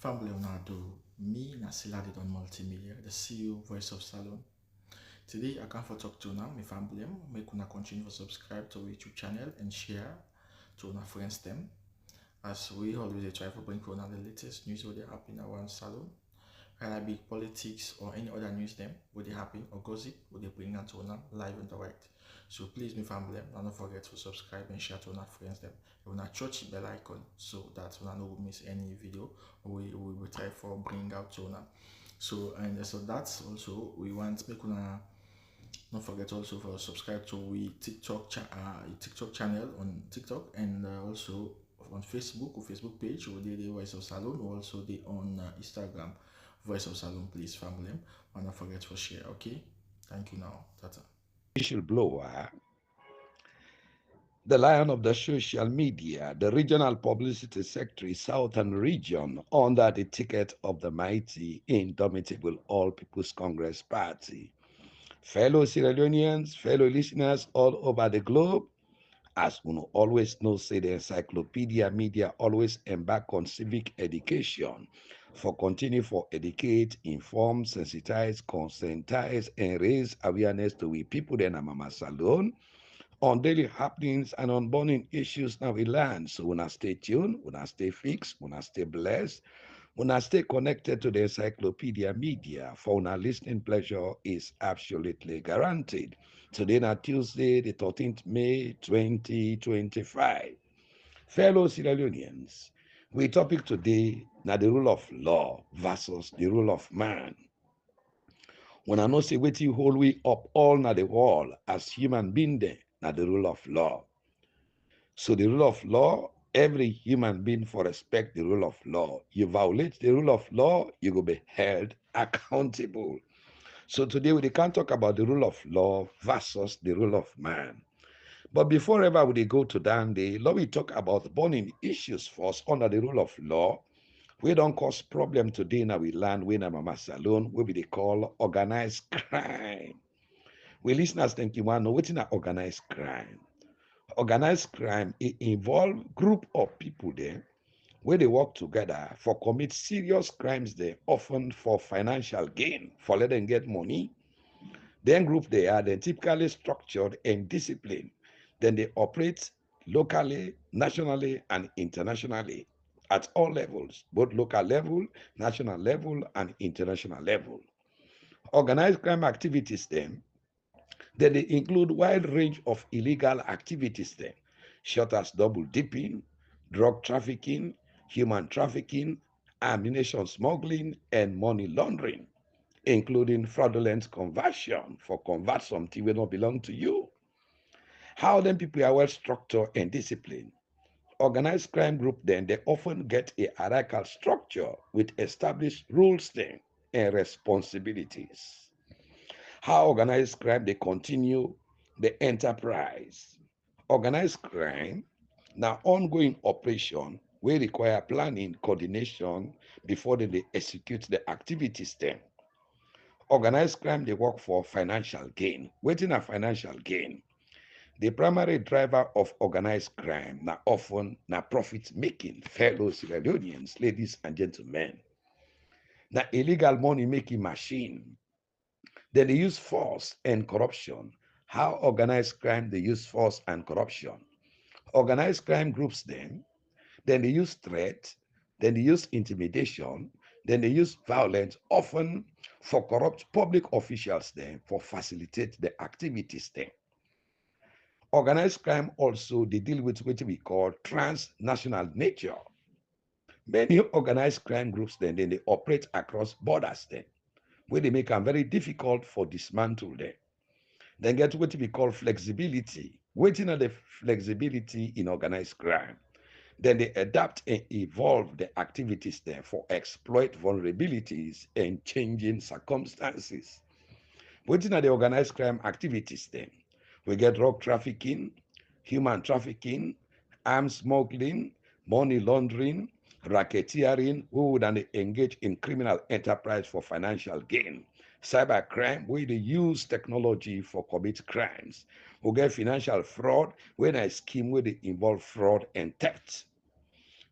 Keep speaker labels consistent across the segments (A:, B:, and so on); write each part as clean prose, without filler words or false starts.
A: Family Leonardo, me Nasiladi on Multimedia, the CEO, Voice of Salon. Today I come for talk to now, my family, make una continue to subscribe to our YouTube channel and share to our friends them. As we always try to bring on the latest news what they happen around Salon, whether it be politics or any other news them, what they happen or gossip, what they bring out to una live and direct. So please, my family, don't forget to subscribe and share to our friends them. You wanna touch the bell icon so that you no miss any video we will try for bring out to una. So that's also we want make una don't forget also for subscribe to we TikTok channel on TikTok and also on Facebook or Facebook page or the Voice of Salon or also the on Instagram Voice of Salon. Please family, and don't forget to share. Okay, thank you now. Tata.
B: Whistleblower, the lion of the social media, the regional publicity secretary, Southern Region, under the ticket of the mighty, indomitable All People's Congress Party. Fellow Sierra Leoneans, fellow listeners all over the globe, as you know, always know, say the encyclopedia media always embark on civic education for continue for educate, inform, sensitize, conscientize, and raise awareness to we people then Mama Salon on daily happenings and on burning issues now we learn. So when I stay tuned, when I stay fixed, when I stay blessed, when I stay connected to the encyclopedia media, for our listening pleasure is absolutely guaranteed. Today, now Tuesday, the 13th May 2025. Fellow Sierra Leoneans, we topic today now the rule of law versus the rule of man. When I know say wetin hold we up all na the wall as human being there, na the rule of law. So the rule of law, every human being for respect the rule of law. You violate the rule of law, you will be held accountable. So today we can't talk about the rule of law versus the rule of man. But before ever we go to that day, let me talk about burning issues first under the rule of law. We don't cause problem today now we land when I'm a salon, we they call organized crime. We listeners think you want to know what's in organized crime. Organized crime it involve group of people there where they work together for commit serious crimes there, often for financial gain, for let them get money. Then group they are then typically structured and disciplined. Then they operate locally, nationally, and internationally at all levels, both local level, national level, and international level. Organized crime activities then they include wide range of illegal activities such as double dipping, drug trafficking, human trafficking, ammunition smuggling, and money laundering, including fraudulent conversion for convert something will not belong to you. How then people are well structured and disciplined. Organized crime group then they often get a hierarchical structure with established rules and responsibilities. How organized crime they continue the enterprise. Organized crime now ongoing operation will require planning, coordination before they execute the activities then. Organized crime they work for financial gain. Waiting a financial gain. The primary driver of organized crime now often now profit making, fellow Sierra Leoneans, ladies and gentlemen. Now illegal money making machine. Then they use force and corruption. How organized crime they use force and corruption. Organized crime groups then they use threat, then they use intimidation, then they use violence, often for corrupt public officials for facilitate the activities Organized crime also they deal with what we call transnational nature. Many organized crime groups then they operate across borders where they make them very difficult for dismantle them. Then get what we call flexibility. Waiting on the flexibility in organized crime. Then they adapt and evolve the activities for exploit vulnerabilities and changing circumstances. Waiting at the organized crime activities we get drug trafficking, human trafficking, arms smuggling, money laundering, racketeering, who would engage in criminal enterprise for financial gain. Cybercrime, where they use technology for commit crimes. We get financial fraud, where a scheme where they involve fraud and theft.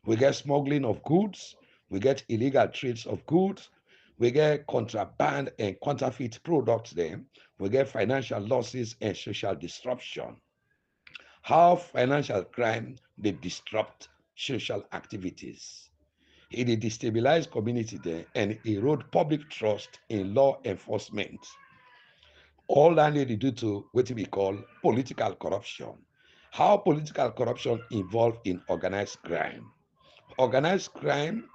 B: We get smuggling of goods, We get illegal trades of goods. We get contraband and counterfeit products there. We get financial losses and social disruption. How financial crime they disrupt social activities. It dey destabilize community there and erode public trust in law enforcement. All that dey due to what we call political corruption. How political corruption involved in organized crime. Organized crime,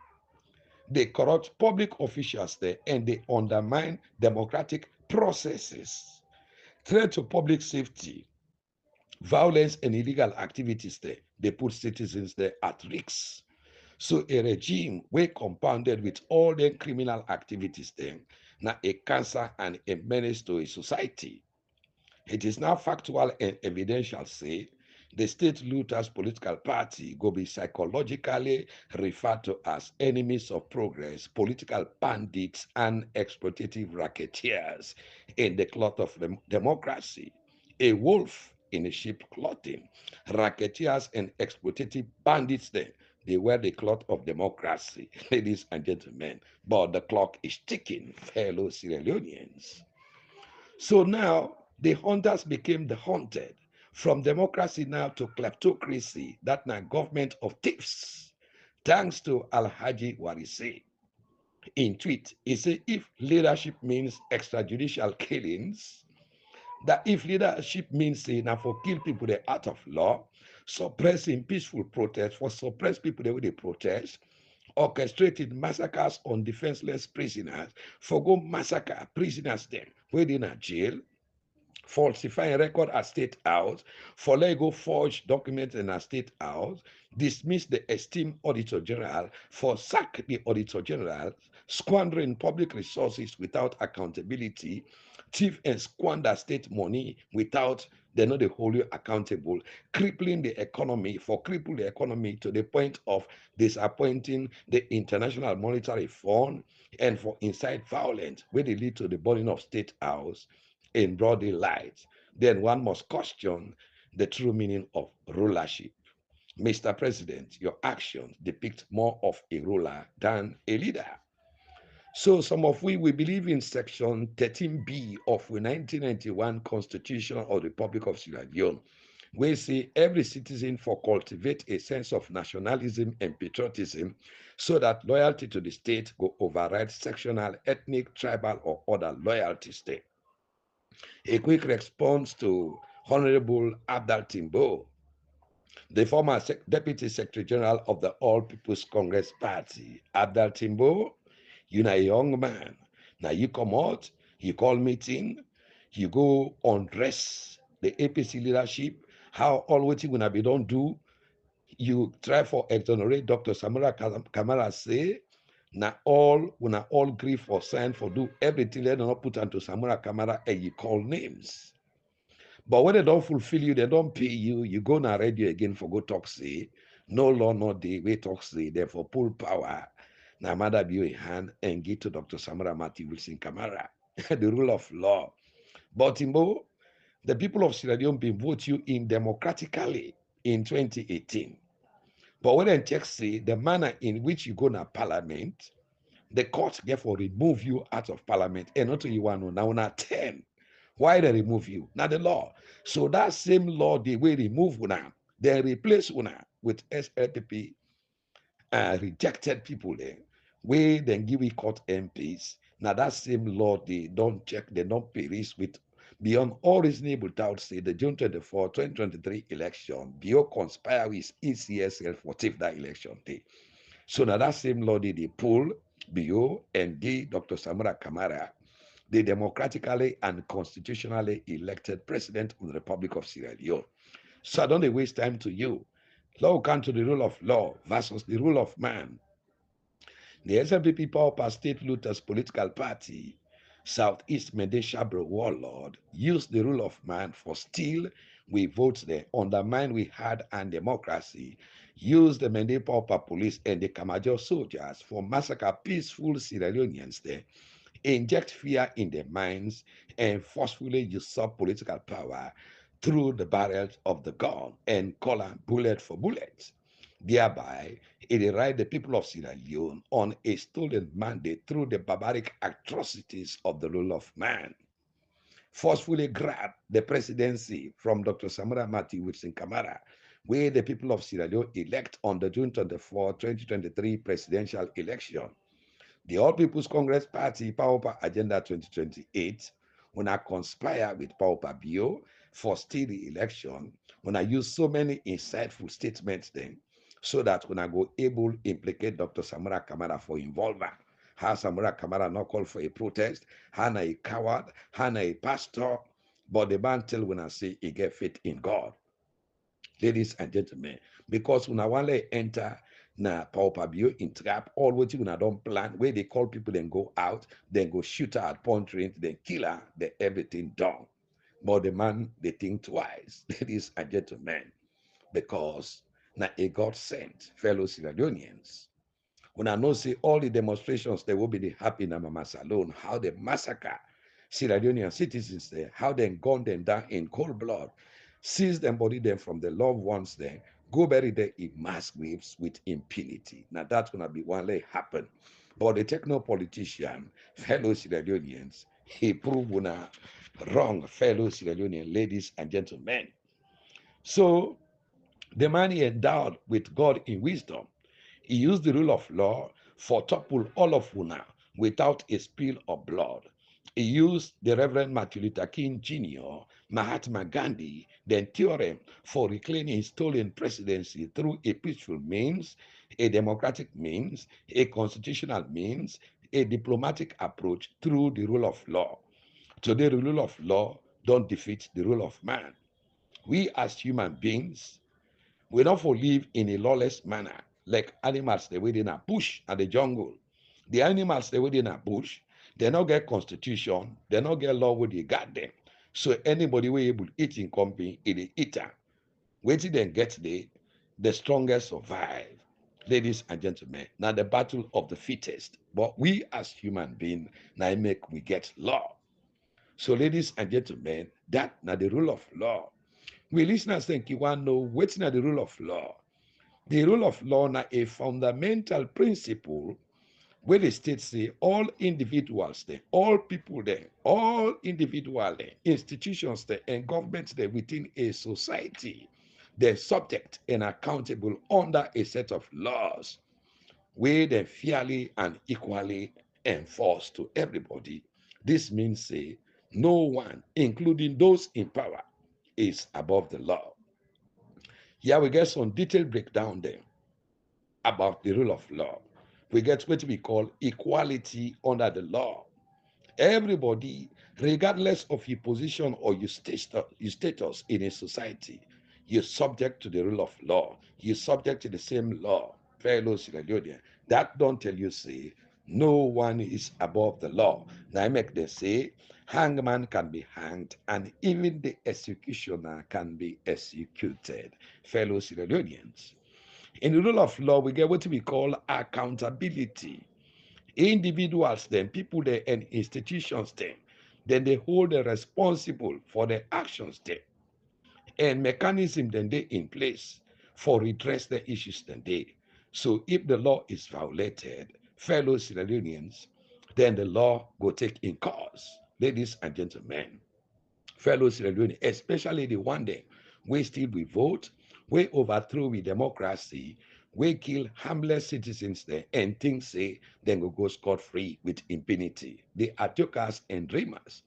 B: they corrupt public officials there and they undermine democratic processes. Threat to public safety, violence and illegal activities there, they put citizens there at risk. So a regime wey compounded with all the criminal activities there, na a cancer and a menace to a society. It is now factual and evidential say the state looters political party go be psychologically referred to as enemies of progress, political bandits, and exploitative racketeers in the cloth of democracy. A wolf in a sheep clothing. Racketeers and exploitative bandits there. They wear the cloth of democracy, ladies and gentlemen. But the clock is ticking, fellow Sierra Leoneans. So now the hunters became the hunted. From democracy now to kleptocracy, that now government of thieves. Thanks to Alhaji Warisay. In tweet, he said if leadership means extrajudicial killings, that if leadership means say now for kill people the out of law, suppressing peaceful protest, for suppress people the way they protest, orchestrated massacres on defenseless prisoners, for go massacre prisoners then, waiting in jail, falsifying record at state house, for Lego forge documents in a state house, dismiss the esteemed auditor general, for sack the auditor general, squandering public resources without accountability, thief and squander state money without they're not wholly accountable, crippling the economy, for cripple the economy to the point of disappointing the International Monetary Fund, and for incite violence, where they lead to the burning of state house in broad daylight, then one must question the true meaning of rulership. Mr. President, your actions depict more of a ruler than a leader. So some of we believe in section 13B of the 1991 Constitution of the Republic of Sierra Leone. We say every citizen for cultivate a sense of nationalism and patriotism so that loyalty to the state go override sectional, ethnic, tribal, or other loyalties there. A quick response to Honorable Abdal Timbo, the former Deputy Secretary General of the All People's Congress Party. Abdal Timbo, you're a young man. Now you come out, you call meeting, you go undress the APC leadership, how all what you gonna be don't do, you try for exonerate Dr. Samura Kamara say, na all una all grieve for sign for do everything they don't put onto Samura Kamara and you call names. But when they don't fulfill you, they don't pay you, you go na radio again for go talk say, no law, no day, we talk say, therefore pull power. Now mother be a hand and get to Dr. Samura Mati Wilson Kamara. The rule of law. But Timbo, the people of Sierra Leone been vote you in democratically in 2018. But when they check say the manner in which you go na parliament, the court therefore remove you out of parliament and not you want to now na 10. Why they remove you? Now the law. So that same law they will remove una, they replace una with SLPP rejected people there. We then give we court MPs. Now that same law they don't check, they don't perish with beyond all reasonable doubt say the June 24, 2023 election, Bio conspire with ECSL for take that election day. So now that same law they pull Bio and give Dr. Samura Kamara the democratically and constitutionally elected president of the Republic of Sierra Leone. So I don't waste time to you. Law come to the rule of law versus the rule of man. The SLPP Power State Looters political party, Southeast Medeshabro warlord, used the rule of man for steal we votes there, undermine we had and democracy, use the Mende Pauper police and the Kamajo soldiers for massacre peaceful Sierra Leoneans there, inject fear in their minds, and forcefully usurp political power through the barrels of the gun and color bullet for bullet. Thereby, it derived the people of Sierra Leone on a stolen mandate through the barbaric atrocities of the rule of man. Forcefully grabbed the presidency from Dr. Samura Kamara, where the people of Sierra Leone elect on the June 24, 2023 presidential election. The All People's Congress Party Power Agenda 2028, when I conspire with Power Bio for still the election, when I use so many insightful statements then, so that when I go able implicate Dr. Samura Kamara for involvement. How Samura Kamara not call for a protest, Hana a coward, Hana a pastor, but the man tell when I say he get faith in God. Ladies and gentlemen, because una wan let enter na Paupabio in trap, all what una don't plan, where they call people and go out, then go shoot her at point range, then kill her, then everything done. But the man, they think twice, ladies and gentlemen, because na a God sent fellow Sierra Leoneans. When I know see all the demonstrations that will be the happy in Mama Salone, how they massacre Sierra Leonean citizens there, how they gun them down in cold blood, seize them body them from the loved ones there, go bury them in mass graves with impunity. Now that's gonna be one day happen. But the techno politician, fellow Sierra Leoneans, he proved una wrong, fellow Sierra Leonean ladies and gentlemen. So the man he endowed with God in wisdom, he used the rule of law for topple all of una without a spill of blood. He used the Reverend Martin Luther King Jr., Mahatma Gandhi, then theorem for reclaiming his stolen presidency through a peaceful means, a democratic means, a constitutional means, a diplomatic approach through the rule of law. Today, the rule of law don't defeat the rule of man. We as human beings, we don't for live in a lawless manner like animals they within a bush and the jungle. The animals they within a bush, they not get constitution, they not get law where they got them. So anybody we able eat in company, it is eater. Wait till they get the strongest survive. Ladies and gentlemen, now the battle of the fittest. But we as human beings, now make we get law. So ladies and gentlemen, that now the rule of law. We listeners think you want to know what's now the rule of law. The rule of law na a fundamental principle where the state say all individuals there, all people there, all individual there, institutions there, and governments there within a society, they're subject and accountable under a set of laws where they fairly and equally enforced to everybody. This means say no one, including those in power, is above the law. Here we get some detailed breakdown there about the rule of law. We get what we call equality under the law. Everybody, regardless of your position or your status in a society, you're subject to the rule of law. You're subject to the same law. Fellow Sierra Leonean. That don't tell you say no one is above the law. Now I make them say hangman can be hanged and even the executioner can be executed. Fellow Sierra Leoneans. In the rule of law, we get what we call accountability. Individuals, then people, then and institutions, then they hold the responsible for their actions, then and mechanism then they in place for redress the issues then they. So if the law is violated, fellow Sierra Leoneans, then the law go take in cause. Ladies and gentlemen, fellow Sierra Leone, especially the one day we still we vote, we overthrow we democracy, we kill harmless citizens there and things say then go scot-free with impunity. They are jokers and dreamers.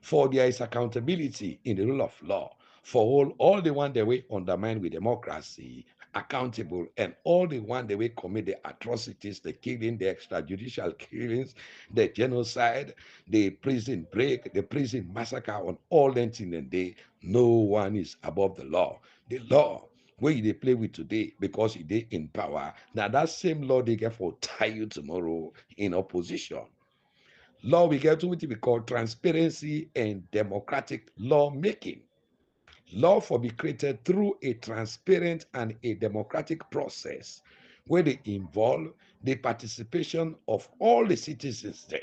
B: For there is accountability in the rule of law. For all the one that we undermine with democracy, accountable, and all the one that we commit the atrocities, the killing, the extrajudicial killings, the genocide, the prison break, the prison massacre, on all them things and they, no one is above the law. The law where they play with today because they in power. Now that same law they get for tie you tomorrow in opposition. Law we get to what we call transparency and democratic lawmaking. Law for be created through a transparent and a democratic process where they involve the participation of all the citizens there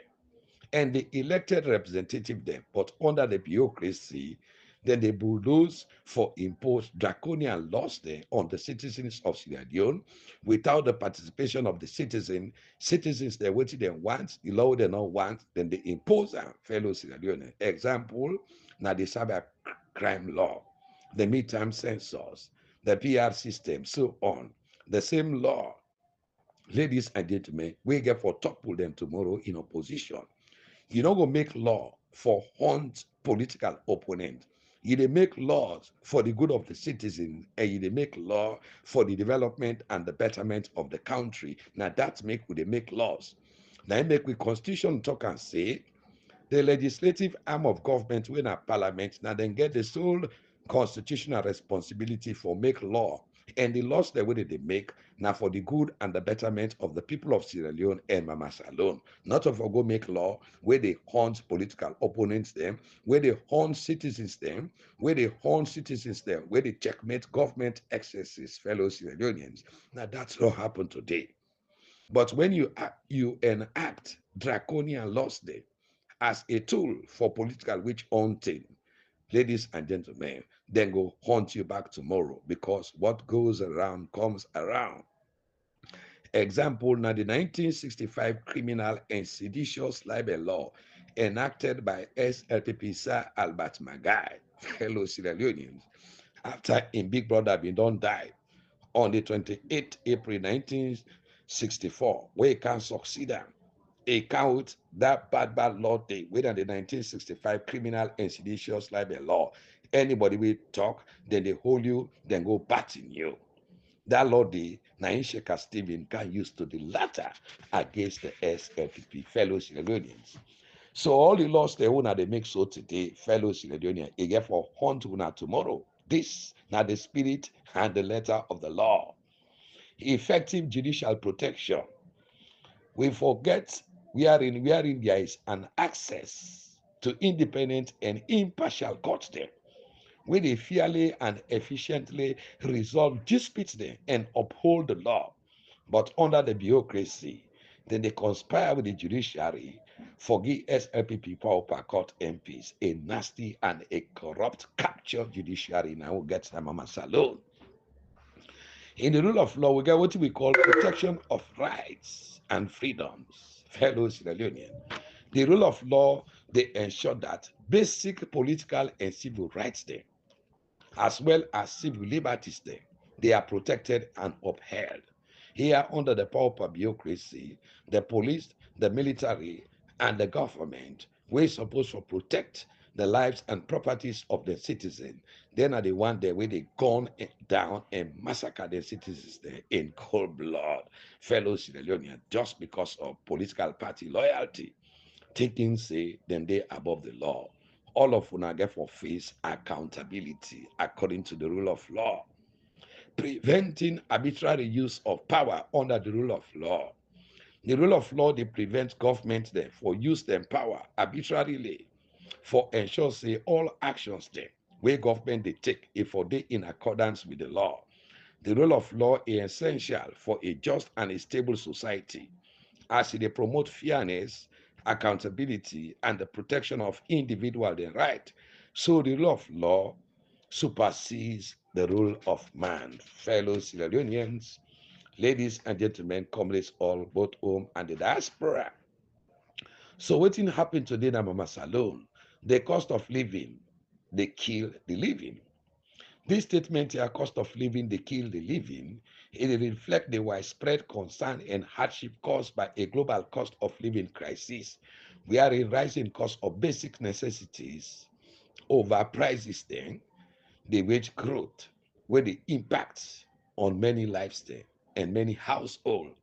B: and the elected representative there, but under the bureaucracy, Then they bulldoze for impose draconian laws there on the citizens of Sierra Leone without the participation of the citizen. Citizens they what they want, the law they don't want, then they impose a fellow Sierra Leone. Example, now the cyber crime law, the midterm census, the PR system, so on. The same law, ladies and gentlemen, we get for topple them tomorrow in opposition. You don't go make law for hunt political opponent. You dey make laws for the good of the citizen, and you dey make law for the development and the betterment of the country. Now that's make we dey make laws. Now make we constitution talk and say the legislative arm of government wey na parliament na dem get the sole constitutional responsibility for make law, and the laws dem wey dem dey make na for the good and the betterment of the people of Sierra Leone and mamas alone, not to for go make law wey dey hunt political opponents dem, wey dey hunt citizens dem, wey dey hunt citizens dem, wey dey checkmate government excesses, fellow Sierra Leoneans. Now that's not happen today. But when you enact draconian laws dem as a tool for political witch hunting, ladies and gentlemen, then go haunt you back tomorrow, because what goes around comes around. Example, now the 1965 Criminal and Seditious Libel Law enacted by SLPP Sir Albert Magai, fellow Sierra Leoneans, after in big brother been done die on the 28th April 1964, where he can succeed am. A count that bad law day within the 1965 Criminal and Seditious Libel Law. Anybody will talk, then they hold you, then go batting you. That law day, Nain Sheikha Stephen can use to the latter against the SLPP, fellow Sierra Leoneans. So all the laws they want they make so today, fellow Sierra Leoneans, again for hunt una tomorrow. This now the spirit and the letter of the law. Effective judicial protection. We forget wherein there is an access to independent and impartial courts there, where they fairly and efficiently resolve disputes there and uphold the law. But under the bureaucracy, then they conspire with the judiciary, forgive SLPP Power Court MPs, a nasty and a corrupt capture judiciary now gets the mama salon. In the rule of law, we get what we call protection of rights and freedoms, fellow Sierra Leoneans. The rule of law, they ensure that basic political and civil rights there, as well as civil liberties there, they are protected and upheld. Here, under the power of bureaucracy, the police, the military, and the government, we're supposed to protect the lives and properties of the citizen. Then are the one there where they gun down and massacre the citizens there in cold blood, fellow Sierra Leoneans, just because of political party loyalty, thinking say then they above the law. All of una get for face accountability according to the rule of law. Preventing arbitrary use of power under the rule of law. The rule of law they prevent government there for use them power arbitrarily, for ensure say all actions there where government they take if for they in accordance with the law. The rule of law is essential for a just and a stable society, as they promote fairness, accountability, and the protection of individual right. So the rule of law supersedes the rule of man. Fellow Sierra Leoneans, ladies and gentlemen, comrades all, both home and the diaspora. So what happened today na Mama Salone? The cost of living, they kill the living. This statement here, cost of living, they kill the living, it reflects the widespread concern and hardship caused by a global cost of living crisis, where a rising cost of basic necessities over prices then, the wage growth, where the impacts on many lifestyles and many households.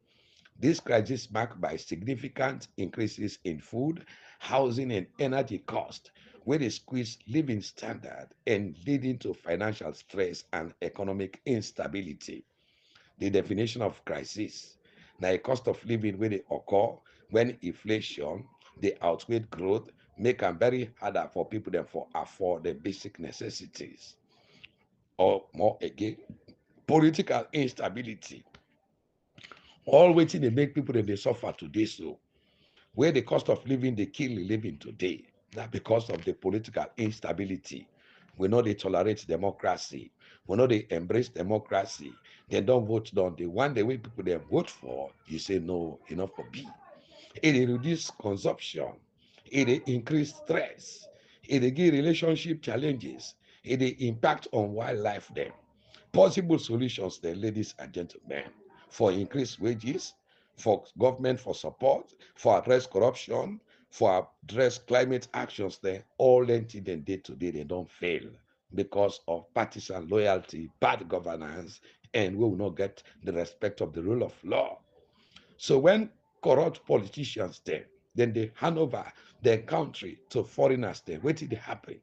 B: This crisis marked by significant increases in food, housing, and energy costs, where they squeeze living standard and leading to financial stress and economic instability. The definition of crisis. Now, a cost of living where they occur when inflation, they outweigh growth, make them very harder for people than for afford the basic necessities. Or more again, political instability. All waiting they make people that they suffer today. So where the cost of living they kill the living today, that because of the political instability. We know they tolerate democracy. We know they embrace democracy. They don't vote down. They want the way people they vote for. You say no, enough for B. It dey reduce consumption. It dey increase stress. It dey give relationship challenges. It dey impact on wildlife them. Possible solutions then, ladies and gentlemen, for increased wages, for government for support, for address corruption, for address climate actions then, all lengthy then day to day, they don't fail because of partisan loyalty, bad governance, and we will not get the respect of the rule of law. So when corrupt politicians then they hand over their country to foreigners then, what did happen?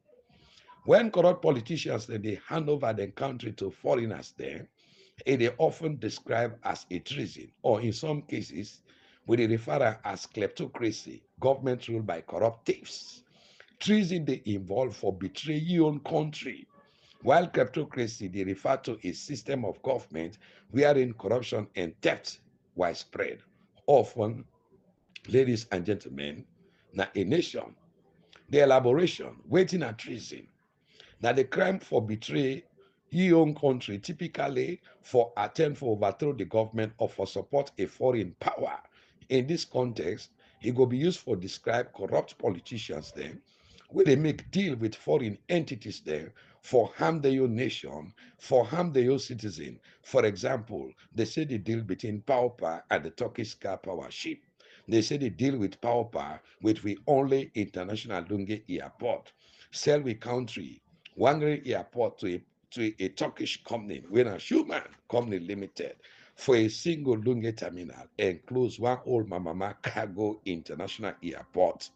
B: When corrupt politicians then they hand over their country to foreigners then, it is often described as a treason, or in some cases, we refer to as kleptocracy, government ruled by corrupt thieves. Treason they involve for betraying your own country, while kleptocracy they refer to a system of government wherein corruption and theft widespread. Often, ladies and gentlemen, now a nation, the elaboration, waiting at treason. Now the crime for betray your own country, typically for attempt for overthrow the government or for support a foreign power. In this context, it will be used for describe corrupt politicians then, where they make deal with foreign entities there for harm their own nation, for harm their own citizen. For example, they say the deal between Paupa and the Turkish car power ship. They say they deal with Paupa with we only international Lunge airport. Sell we country Wangari Airport to a Turkish company, when a Human Company Limited, for a single Lunge terminal and close one old Mamama Cargo International Airport.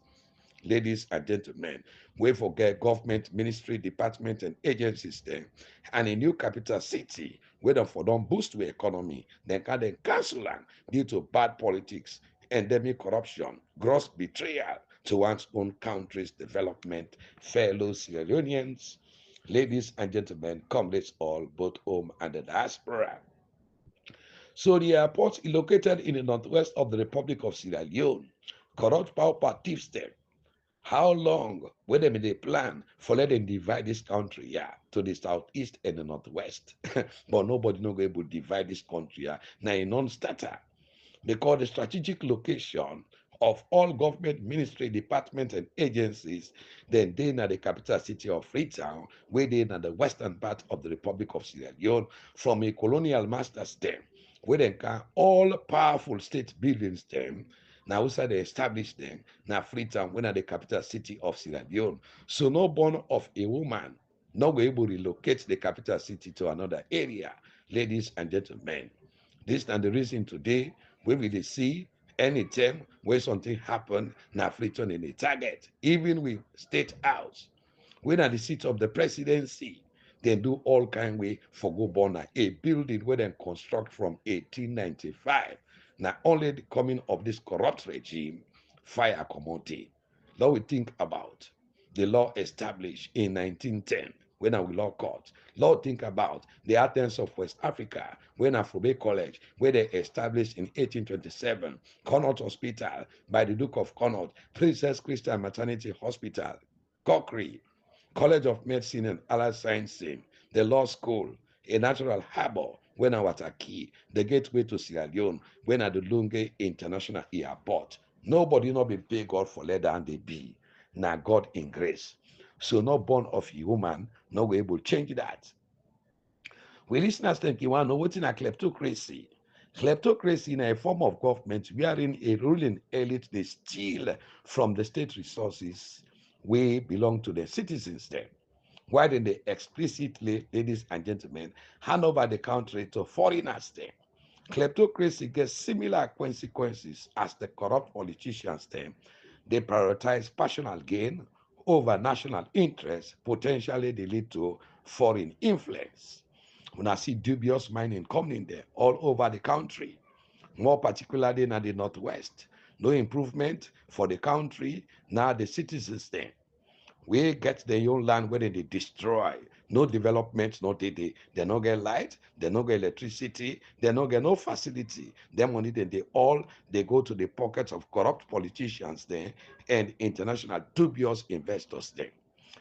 B: Ladies and gentlemen, we forget government, ministry, department, and agencies there, and a new capital city, where them for don't boost the economy, then can then cancel am due to bad politics, endemic corruption, gross betrayal to one's own country's development. Fellow Sierra Leoneans, ladies and gentlemen, comrades all, both home and the diaspora. So the airport is located in the northwest of the Republic of Sierra Leone. Corrupt power thieves there. How long will they they plan for let them divide this country, yeah, to the southeast and the northwest? But nobody no go able to divide this country, yeah. Now a non-starter because the strategic location of all government ministry, departments, and agencies, then they in the capital city of Freetown, where they in the western part of the Republic of Sierra Leone, from a colonial master stem, where they can all powerful state buildings them. Now also they establish them. Now Freetown, when at the capital city of Sierra Leone. So no born of a woman, not able to relocate the capital city to another area. Ladies and gentlemen, this and the reason today we will see anytime where something happen na Freetown in a target, even with state house. When at the seat of the presidency, they do all kind way for go born a building where they construct from 1895. Now only the coming of this corrupt regime, fire commodity. Now we think about the law established in 1910 when our law court. Law think about the Athens of West Africa when Afrobe College, where they established in 1827, Connaught Hospital by the Duke of Connaught, Princess Christian Maternity Hospital, Cochrane, College of Medicine and Allied Sciences, the Law School, a natural harbor when I was a key, the gateway to Sierra Leone, when at the Lunge International Airport. Nobody not be pay God for leather and they be. Now God in grace. So no born of a woman, no way able change that. We listeners think you want to know what's in a kleptocracy. Kleptocracy is a form of government wherein a ruling elite they steal from the state resources we belong to the citizens then. Why did they explicitly, ladies and gentlemen, hand over the country to foreigners then? Kleptocracy gets similar consequences as the corrupt politicians then. They prioritize personal gain over national interest, potentially they lead to foreign influence. When I see dubious mining coming there all over the country, more particularly in the northwest. No improvement for the country, now the citizens there. We get their own land where they destroy. No development, no they no get light, they no get electricity, they no get no facility. Their money then they all they go to the pockets of corrupt politicians there and international dubious investors there.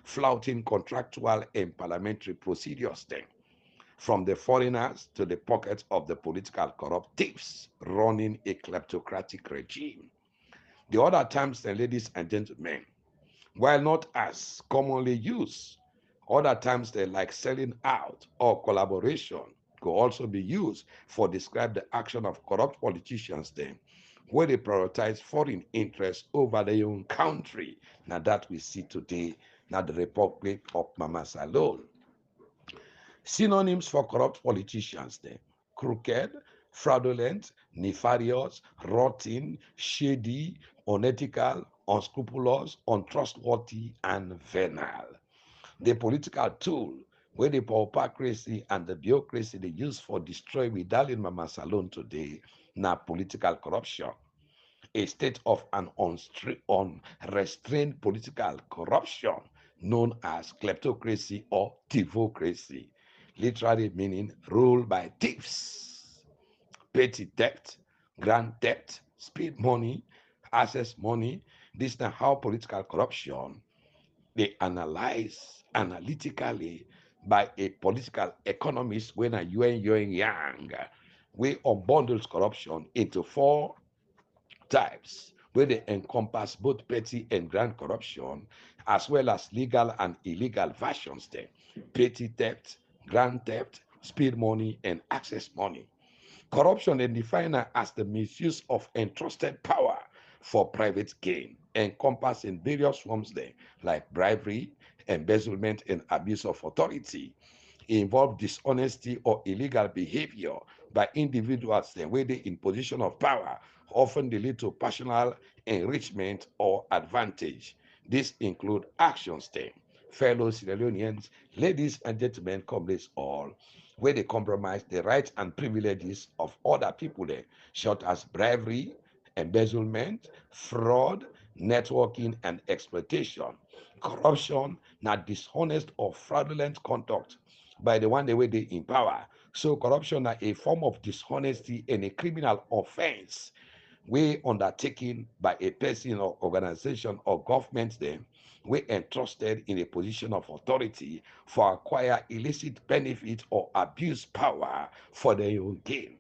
B: flouting contractual and parliamentary procedures then, from the foreigners to the pockets of the political corrupt thieves running a kleptocratic regime. The other terms, then, ladies and gentlemen, while not as commonly used, other terms they like selling out or collaboration could also be used for describe the action of corrupt politicians then, where they prioritize foreign interests over their own country. Now that we see today, now the Republic of Mama Salon. Synonyms for corrupt politicians then: crooked, fraudulent, nefarious, rotten, shady, unethical, unscrupulous, untrustworthy, and venal. The political tool where the paupocracy and the bureaucracy they use for destroy we darling Mama Salon today, now political corruption, a state of an unrestrained political corruption known as kleptocracy or thievocracy, literally meaning ruled by thieves. Petty theft, grand theft, speed money, access money. This is how political corruption they analyze analytically by a political economist when a Yuen Yang. We unbundles corruption into four types where they encompass both petty and grand corruption, as well as legal and illegal versions there: petty theft, grand theft, speed money, and access money. Corruption is defined as the misuse of entrusted power for private gain, encompassing various forms there, like bribery, embezzlement, and abuse of authority. Involve dishonesty or illegal behavior by individuals then where they in position of power, often they lead to personal enrichment or advantage. This include actions then, fellow Sierra Leoneans, ladies and gentlemen, comrades all, where they compromise the rights and privileges of other people there, such as bribery, embezzlement, fraud, networking, and exploitation. Corruption, not dishonest or fraudulent conduct by the one the way they in power. So corruption is a form of dishonesty and a criminal offense we undertaken by a person or organization or government then we entrusted in a position of authority for acquire illicit benefit or abuse power for their own gain.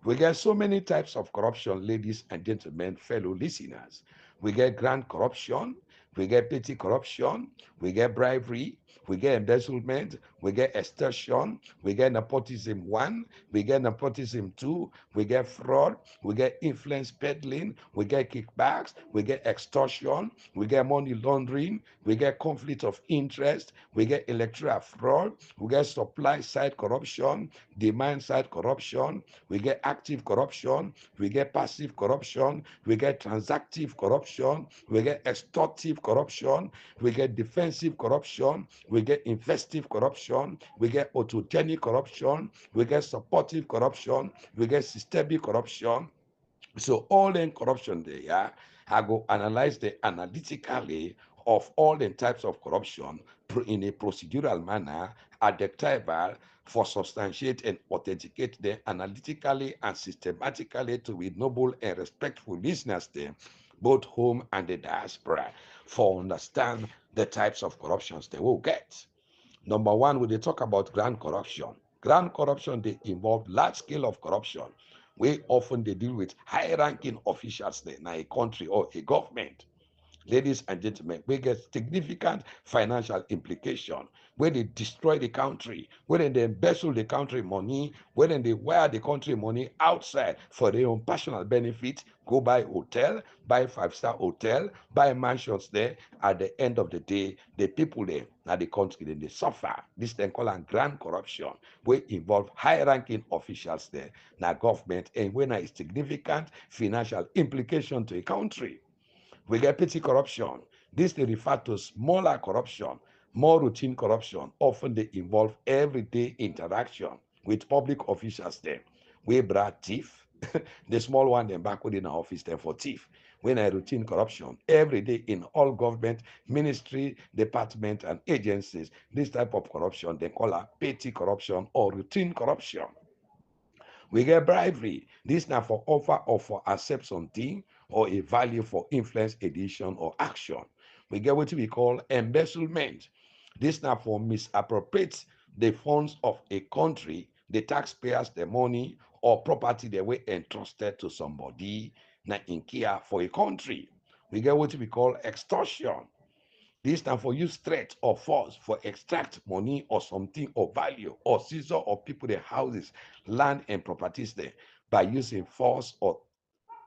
B: We get so many types of corruption, ladies and gentlemen, fellow listeners. We get grand corruption, we get petty corruption, we get bribery, we get embezzlement, we get extortion, we get nepotism one, we get nepotism two, we get fraud, we get influence peddling, we get kickbacks, we get extortion, we get money laundering, we get conflict of interest, we get electoral fraud, we get supply side corruption, demand side corruption, we get active corruption, we get passive corruption, we get transactive corruption, we get extortive corruption, we get defensive corruption, we get investive corruption, we get autogenic corruption, we get supportive corruption, we get systemic corruption. So all the corruption there, yeah, I go analyze the analytically of all the types of corruption in a procedural manner, adjectival for substantiate and authenticate them analytically and systematically to be noble and respectful listeners them, both home and the diaspora, for understand the types of corruptions they will get. Number one, when they talk about grand corruption, they involve large scale of corruption. We often they deal with high-ranking officials in a country or a government. Ladies and gentlemen, we get significant financial implication when they destroy the country, when they embezzle the country money, when they wire the country money outside for their own personal benefit, go buy hotel, buy five-star hotel, buy mansions there. At the end of the day, the people there, now the country, then they suffer. This then called a grand corruption, where involve high-ranking officials there, now government, and when a significant financial implication to a country. We get petty corruption. This they refer to smaller corruption, more routine corruption. Often they involve everyday interaction with public officials then. We brought thief, the small one then back within our office then for thief. When a routine corruption every day in all government, ministry, department, and agencies, this type of corruption they call a petty corruption or routine corruption. We get bribery. This now for offer or for accept something or a value for influence, edition, or action. We get what we call embezzlement. This now for misappropriate the funds of a country, the taxpayers, the money or property they were entrusted to somebody na in care for a country. We get what we call extortion. This time for use threat or force for extract money or something of value or seizure of people, their houses, land and properties there by using force or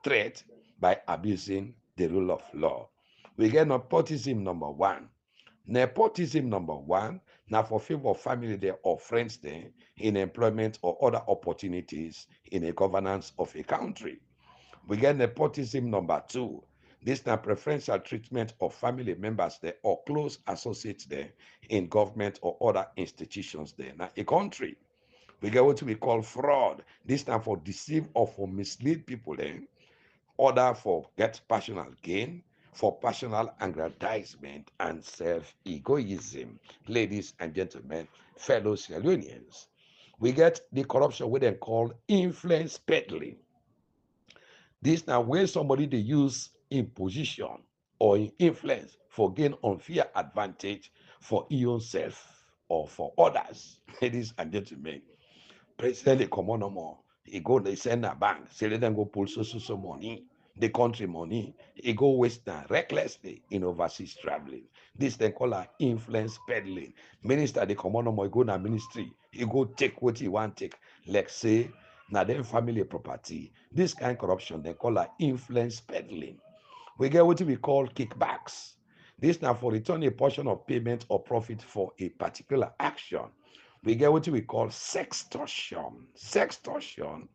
B: threat by abusing the rule of law. We get nepotism number one. Nepotism number one, now for favor of family there or friends there in employment or other opportunities in a governance of a country. We get nepotism number two. This now preferential treatment of family members there or close associates there in government or other institutions there. Now, a country. We get what we call fraud. This time for deceive or for mislead people there. Order for get personal gain, for personal aggrandizement and self-egoism. Ladies and gentlemen, fellow Sierra Leoneans, we get the corruption we then call influence peddling. This now where somebody they use in position or in influence for gain unfair advantage for your own self or for others. Ladies and gentlemen, president they come on no more. He go they send a bank, say let them go pull so money, the country money. He go waste that recklessly in overseas traveling. This they call a influence peddling. Minister they come on no more, he go na ministry, he go take what he want take. Like say na them family property. This kind of corruption they call a influence peddling. We get what we call kickbacks. This now for return a portion of payment or profit for a particular action. We get what we call sextortion. Sextortion.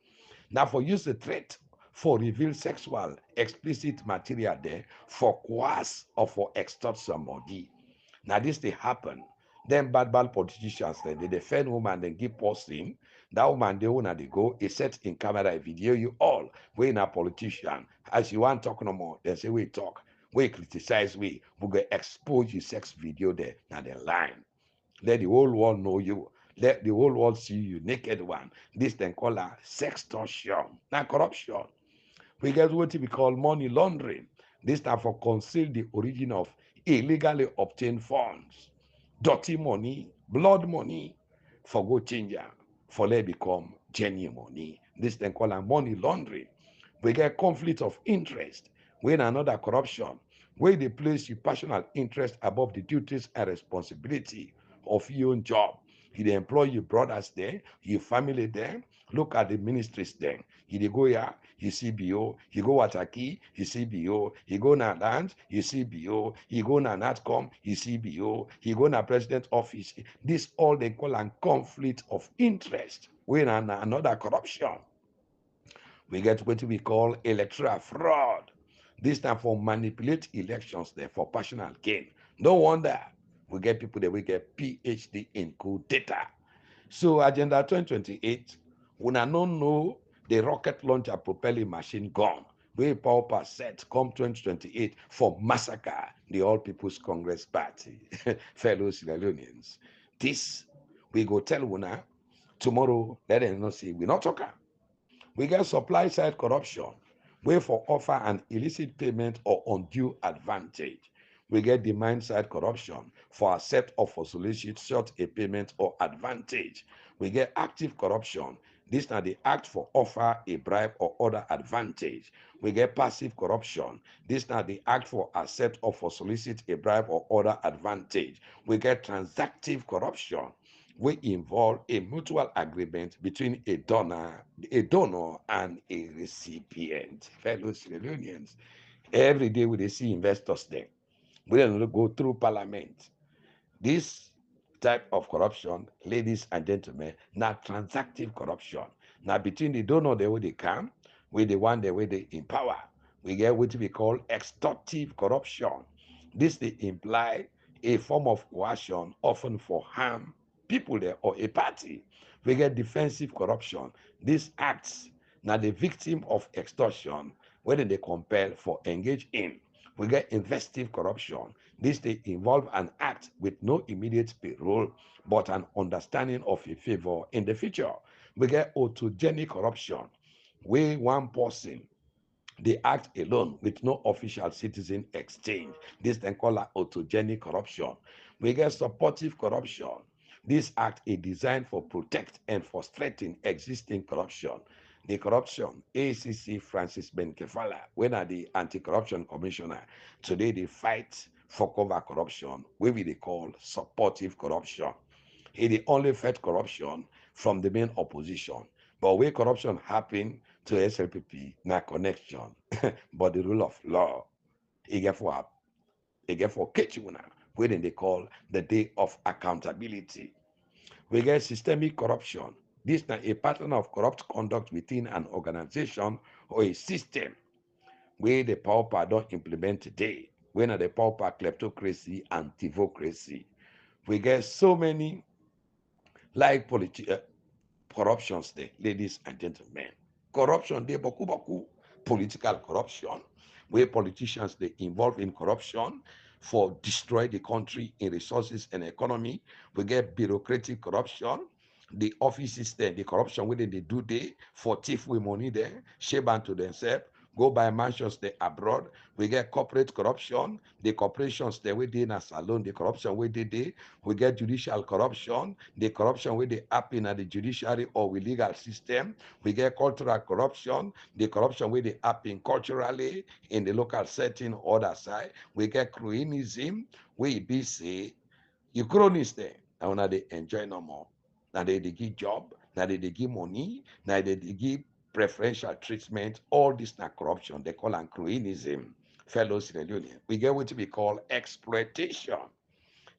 B: Now for use the threat for reveal sexual explicit material there for coerce or for extort somebody. Now this they happen. Then bad politicians then they defend woman then give posting. That woman they wanna they go, a set in camera, a video you all. We in a politician. As you want talk no more, they say we talk. We criticize we go expose you sex video there. Now they line. Let the whole world know you. Let the whole world see you naked one. This then call her sextortion. Now corruption. We get what we call money laundering. This time for conceal the origin of illegally obtained funds, dirty money, blood money, for go change am, for let become genuine money. This then call am money laundering. We get conflict of interest, when another corruption, where they place your personal interest above the duties and responsibility of your own job. You dey employ your brothers there, your family there. Look at the ministries there. You dey go here, you CBO. You go Wataki, you CBO. You go na land, you CBO. You go na NATCOM, you CBO. You go na president office. This all they call a conflict of interest. When another corruption. We get what we call electoral fraud. This time for manipulate elections there for personal gain. No wonder we get people that we get PhD in coup data. So Agenda 2028, we now don't know the rocket launcher propelling machine gun. We power set come 2028 for massacre the All People's Congress Party. Fellow Sierra Leoneans. This we go tell una tomorrow, let them not say we not talking. We get supply side corruption, way for offer an illicit payment or undue advantage. We get demand side corruption for accept or for solicit short a payment or advantage. We get active corruption. This now the act for offer a bribe or other advantage. We get passive corruption. This now the act for accept or for solicit a bribe or other advantage. We get transactive corruption, we involve a mutual agreement between a donor and a recipient. Fellow Sierra Leoneans, every day we dey see investors there. We don't go through parliament. This type of corruption, ladies and gentlemen, now transactive corruption. Now between the donor the way they come, with the one the way they empower, we get what we call extortive corruption. This they imply a form of coercion, often for harm people there or a party. We get defensive corruption. These acts now the victim of extortion, whether they compel for engage in. We get investive corruption. This they involve an act with no immediate payroll, but an understanding of a favor in the future. We get autogenic corruption, where one person They act alone with no official citizen exchange. This then called autogenic corruption. We get supportive corruption. This act is designed for protect and frustrating existing corruption. The corruption, ACC Francis Benkefala, when are the anti-corruption commissioner, today they fight for cover corruption, where we they call supportive corruption. He dey only fight corruption from the main opposition. But where corruption happen to SLPP, na connection. But the rule of law, e get for catch una, wey dem dey call the day of accountability. We get systemic corruption. This na a pattern of corrupt conduct within an organization or a system wey the pauper don implement today, wey na the pauper kleptocracy and thieveocracy. We get so many like corruptions there, ladies and gentlemen. Corruption dey boku boku. Political corruption, where politicians they involve in corruption for destroy the country in resources and economy. We get bureaucratic corruption, the office system, the corruption where they do they for thief with money there, share am to themselves, go buy mansions there abroad. We get corporate corruption, the corporations there where they na salon, the corruption where they dey. We get judicial corruption, the corruption where they happen at the judiciary or with legal system. We get cultural corruption, the corruption where they happen culturally in the local setting, other side. We get cronyism, where e be say you cronies there, and una dey enjoy no more. Now they give job, now they give money, now they give preferential treatment. All this na corruption. They call am cronyism. Fellow Sierra Leoneans, we get what we call exploitation.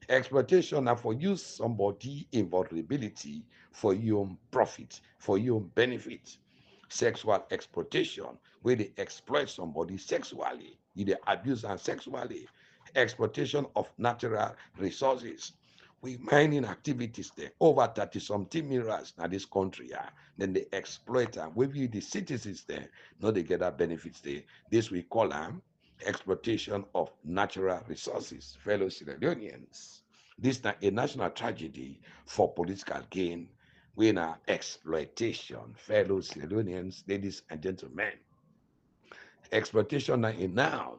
B: Exploitation na for use somebody in vulnerability for your own profit, for your own benefit. Sexual exploitation, where they exploit somebody sexually, you dey abuse am sexually. Exploitation of natural resources. We mining activities there, over 30 something minerals na this country. Then they exploit am. We the citizens there, no they get that benefits there. This we call am exploitation of natural resources, fellow Sierra Leoneans. This is a national tragedy for political gain. We na exploitation, fellow Sierra Leoneans, ladies and gentlemen. Exploitation na a noun.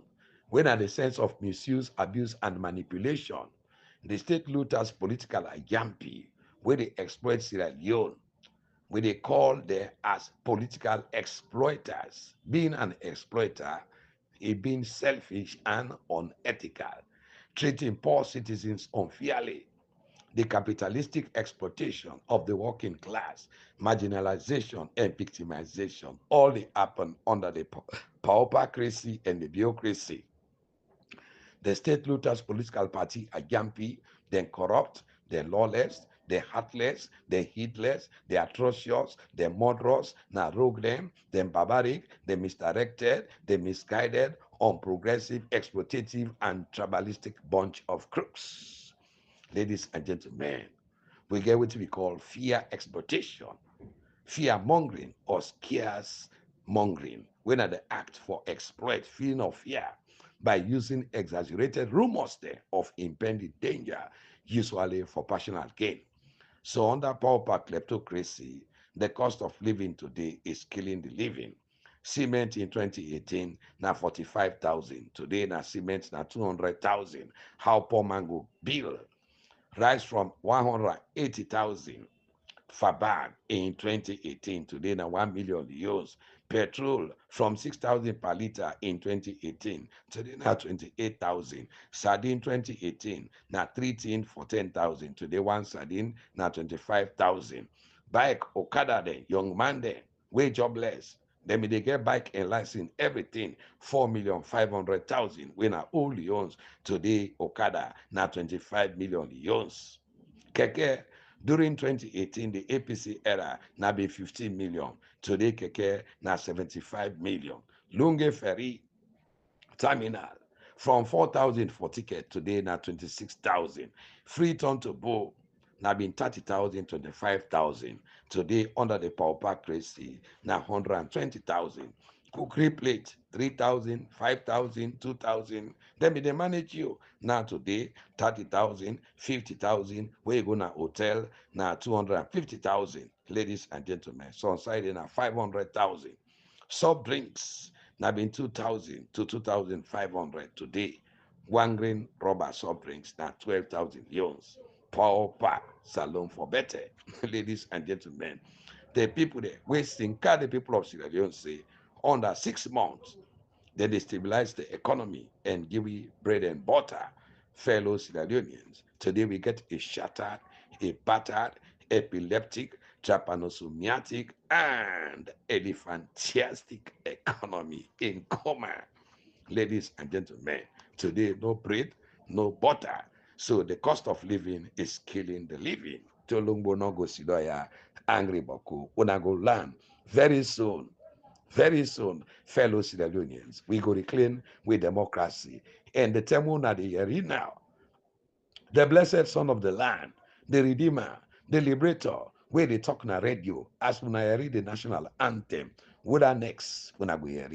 B: When are the sense of misuse, abuse, and manipulation. The state looters political ayampi, where they exploit Sierra Leone, where they call them as political exploiters. Being an exploiter is being selfish and unethical, treating poor citizens unfairly. The capitalistic exploitation of the working class, marginalization and victimization, all they happen under the pauperocracy and the bureaucracy. The state looters political party are jumpy, then corrupt, then lawless, they're heartless, they're heedless, they're atrocious, they're murderous, now rogue them, then barbaric, they're misdirected, they're misguided, unprogressive, exploitative, and tribalistic bunch of crooks. Ladies and gentlemen, we get what we call fear exploitation, fear mongering, or scares mongering, when are the act for exploit feeling of fear by using exaggerated rumors there of impending danger, usually for personal gain. So under pauper kleptocracy, the cost of living today is killing the living. Cement in 2018 now 45,000. Today now cement now 200,000. How poor man go bill rise from 180,000 for bag in 2018. Today now 1 million euros. Petrol from 6,000 per liter in 2018. Today now 28,000. Sardine 2018 now 3 tin for 10,000. Today one sardine now 25,000. Bike Okada then young man then way jobless. Then they get bike and license everything 4,500,000 when are all Leons. Today Okada now 25 million Leons. Keke during 2018, the APC era now be 15 million. Today, Keke now 75 million. Lunge Ferry Terminal from 4,000 for ticket today now 26,000. Free turn to Bow now been 30,000, 25,000. Today under the pauperocracy now 120,000. Cookery plate 3,000, 5,000, 2,000. Then they manage you. Now today 30,000, 50,000. Where you go now hotel now 250,000. Ladies and gentlemen, so on side now 500,000. Soft drinks Now been 2,000 to 2,500 today. One grain rubber soft drinks now 12,000 yuans. Power pack salon for better. Ladies and gentlemen, the people there wasting car the people of Sierra Leone say under 6 months they destabilize the economy and give we bread and butter. Fellow Sierra Leoneans, today we get a shattered, a battered, epileptic, trypanosomiatic, and elephantiastic economy in coma. Ladies and gentlemen, today no bread, no butter. So the cost of living is killing the living. Tolongbo no go sidoya, angry boku, una go land very soon. Very soon, fellow Sierra Leoneans, we go reclaim with democracy. And the term una dey hear now, the blessed son of the land, the redeemer, the liberator, where they talk na radio, as when I read the national anthem, what are next when I go hear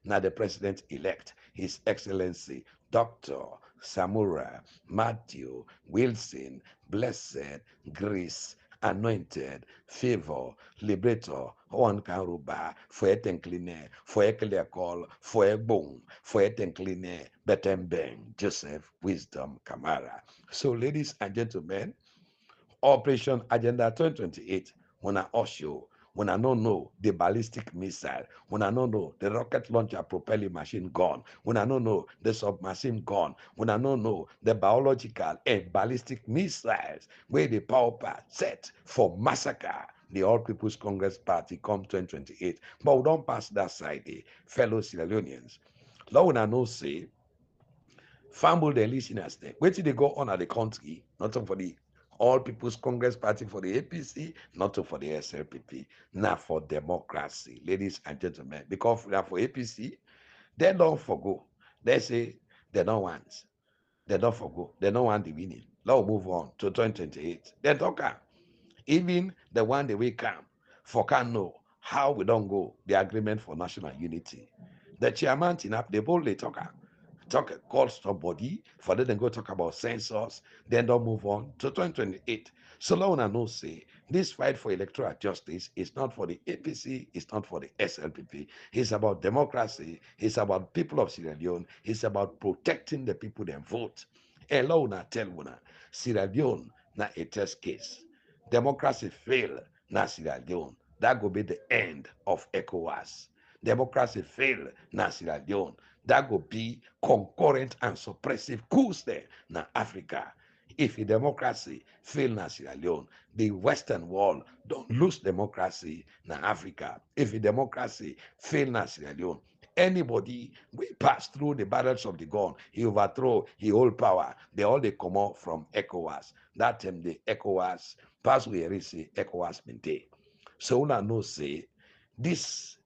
B: na the president elect, His Excellency Dr. Samura Matthew Wilson, blessed, grace, anointed, favor, liberator, one can ruba, for a tenkline, for a clear call, for a boom, for a tenkline, Betembeng, Joseph, Wisdom, Kamara. So, ladies and gentlemen, Operation Agenda 2028, when I also when I don't know the ballistic missile, when I don't know the rocket launcher propelling machine gun, when I don't know the submachine gun, when I don't know the biological and ballistic missiles, where the power pack set for massacre the All People's Congress Party come 2028. But we don't pass that side, fellow Sierra Leoneans. Now when I know say fumble the listeners there. Wait till they go on at the country, not for the All People's Congress Party for the APC, not for the SLPP, not for democracy, ladies and gentlemen. Because now for APC, they don't forgo. They say they don't want. They don't forgo. They don't want the winning. Now move on to 2028. They talk even the one that we come for can know how we don't go the agreement for national unity. The chairman up the boldly talk call somebody for them go talk about census, then don't move on to 2028. So long and no say this fight for electoral justice is not for the APC, it's not for the SLPP. It's about democracy, it's about people of Sierra Leone, it's about protecting the people that vote. Alone tell una Sierra Leone na a test case. Democracy fail na Sierra Leone. That will be the end of ECOWAS. Democracy fail na Sierra Leone. That will be concurrent and suppressive coups there na Africa. If a democracy fail na Sierra Leone, the Western world don't lose democracy na Africa. If a democracy fail na Sierra Leone, anybody we pass through the barrels of the gun, he overthrow, he hold power. They all they come out from ECOWAS. That time the ECOWAS pass we say ECOWAS maintain. So una know say this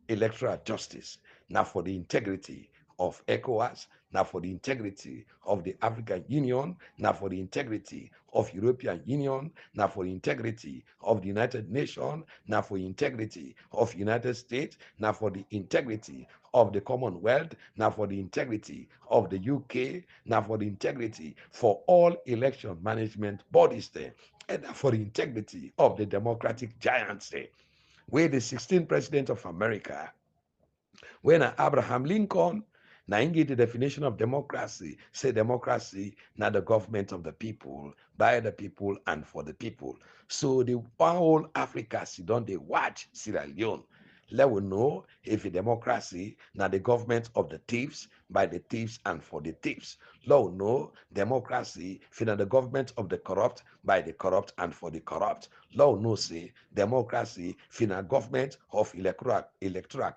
B: electoral justice now for the integrity of ECOWAS, now for the integrity of the African Union, now for the integrity of European Union, now for the integrity of the United Nations, now for the integrity of United States, now for the integrity of the Commonwealth, now for the integrity of the UK, now for the integrity for all election management bodies there, and now for the integrity of the democratic giants there, where the 16th president of America when Abraham Lincoln, now he the definition of democracy, say democracy, not the government of the people, by the people and for the people. So the whole Africa sit down, they watch Sierra Leone. Let we know if a democracy, now the government of the thieves, by the thieves and for the thieves. Let we know democracy, if the government of the corrupt, by the corrupt and for the corrupt. Let we know say democracy, if the government of electoral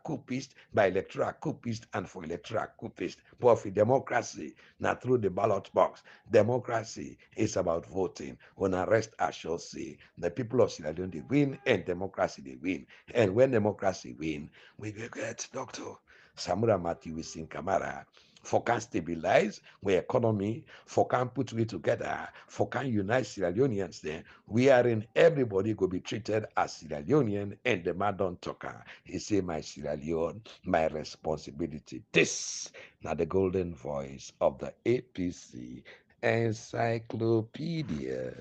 B: coupists, by electoral coupists and for electoral coupists. But for democracy, now through the ballot box, democracy is about voting. When I rest assured say the people of Sierra Leone they win and democracy they win. And when democracy win, we will get Dr. Samura Kamara for can stabilize our economy, for can put we together, for can unite Sierra Leoneans then. We are in everybody go be treated as Sierra Leonean and the man don't talk. He say my Sierra Leone, my responsibility. This now the golden voice of the APC Encyclopedia.